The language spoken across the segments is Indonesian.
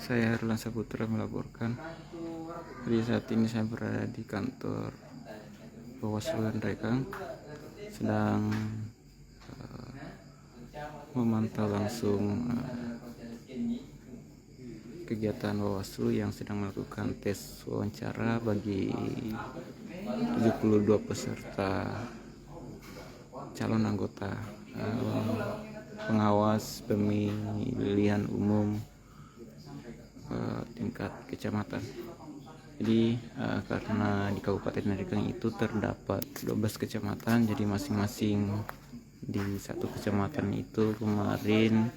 Saya Erlan Saputra melaporkan. Jadi saat ini saya berada di kantor Bawaslu Rekang, sedang memantau langsung kegiatan Bawaslu yang sedang melakukan tes wawancara bagi 72 peserta calon anggota pengawas pemilihan umum tingkat kecamatan. Jadi karena di Kabupaten Rekang itu terdapat 12 kecamatan, jadi masing-masing di satu kecamatan itu kemarin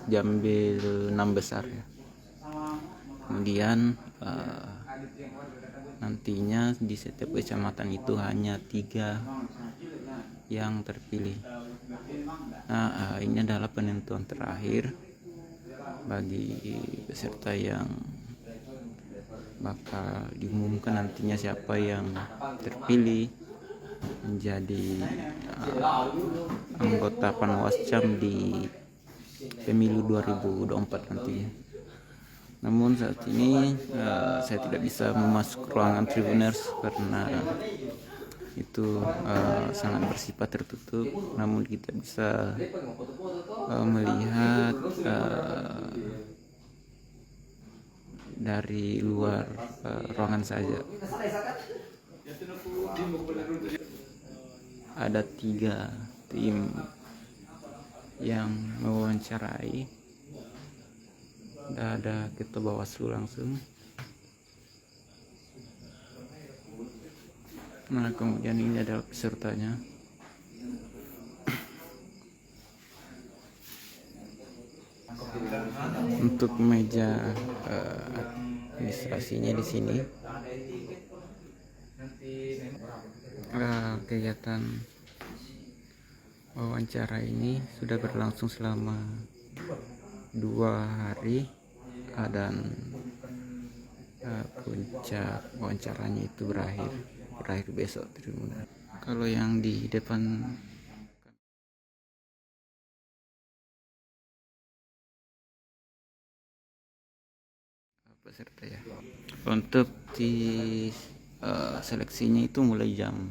diambil 6 besar ya. Kemudian nantinya di setiap kecamatan itu hanya 3 yang terpilih. Nah, ini adalah penentuan terakhir bagi peserta yang bakal diumumkan nantinya siapa yang terpilih menjadi anggota Panwascam di pemilu 2024 nantinya. Namun saat ini saya tidak bisa memasuki ruangan Tribuners karena itu sangat bersifat tertutup, namun kita bisa melihat dari luar ruangan saja. Ada 3 tim yang mewawancarai. Ada ketua Bawaslu langsung. Nah, kemudian ini adalah pesertanya. Untuk meja administrasinya di sini. Kegiatan wawancara ini sudah berlangsung selama 2 hari dan puncak wawancaranya itu berakhir besok. Kalau yang di depan peserta ya, untuk di seleksinya itu mulai jam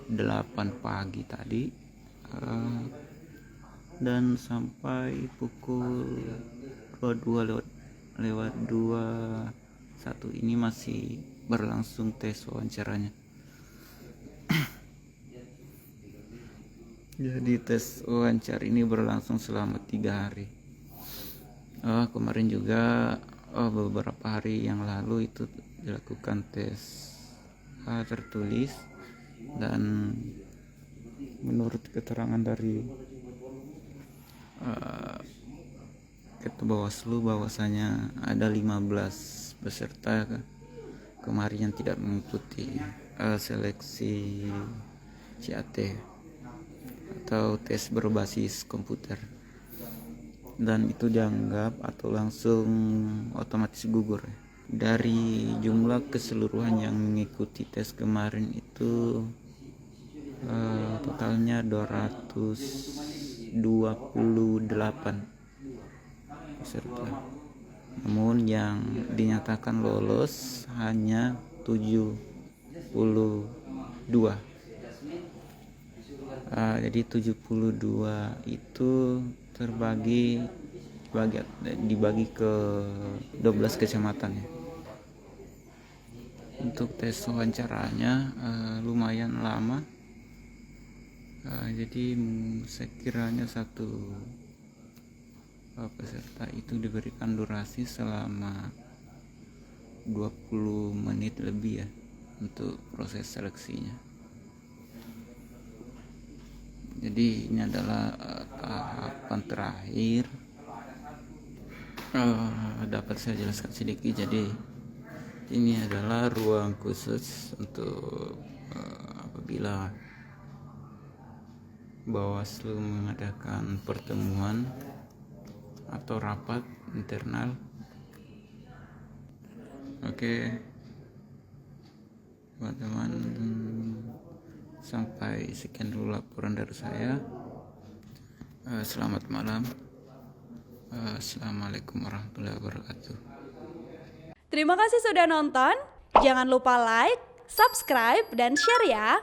8 pagi tadi dan sampai pukul 22 lewat 21 ini masih berlangsung tes wawancaranya. Jadi tes wawancara ini berlangsung selama 3 hari. Kemarin juga beberapa hari yang lalu itu dilakukan tes tertulis, dan menurut keterangan dari Ketua Bawaslu bahwasanya ada 15 peserta kemarin yang tidak mengikuti seleksi CAT atau tes berbasis komputer, dan itu dianggap atau langsung otomatis gugur. Dari jumlah keseluruhan yang mengikuti tes kemarin itu totalnya 228 peserta, namun yang dinyatakan lolos hanya 72. Jadi 72 itu dibagi ke 12 kecamatan ya. Untuk tes wawancaranya lumayan lama, jadi sekiranya satu peserta itu diberikan durasi selama 20 menit lebih ya untuk proses seleksinya. Jadi ini adalah tahapan terakhir. Dapat saya jelaskan sedikit. Jadi ini adalah ruang khusus untuk apabila Bawaslu mengadakan pertemuan atau rapat internal. Oke, teman-teman, sampai sekian dulu laporan dari saya. Selamat malam. Assalamualaikum warahmatullahi wabarakatuh. Terima kasih sudah nonton. Jangan lupa like, subscribe, dan share ya.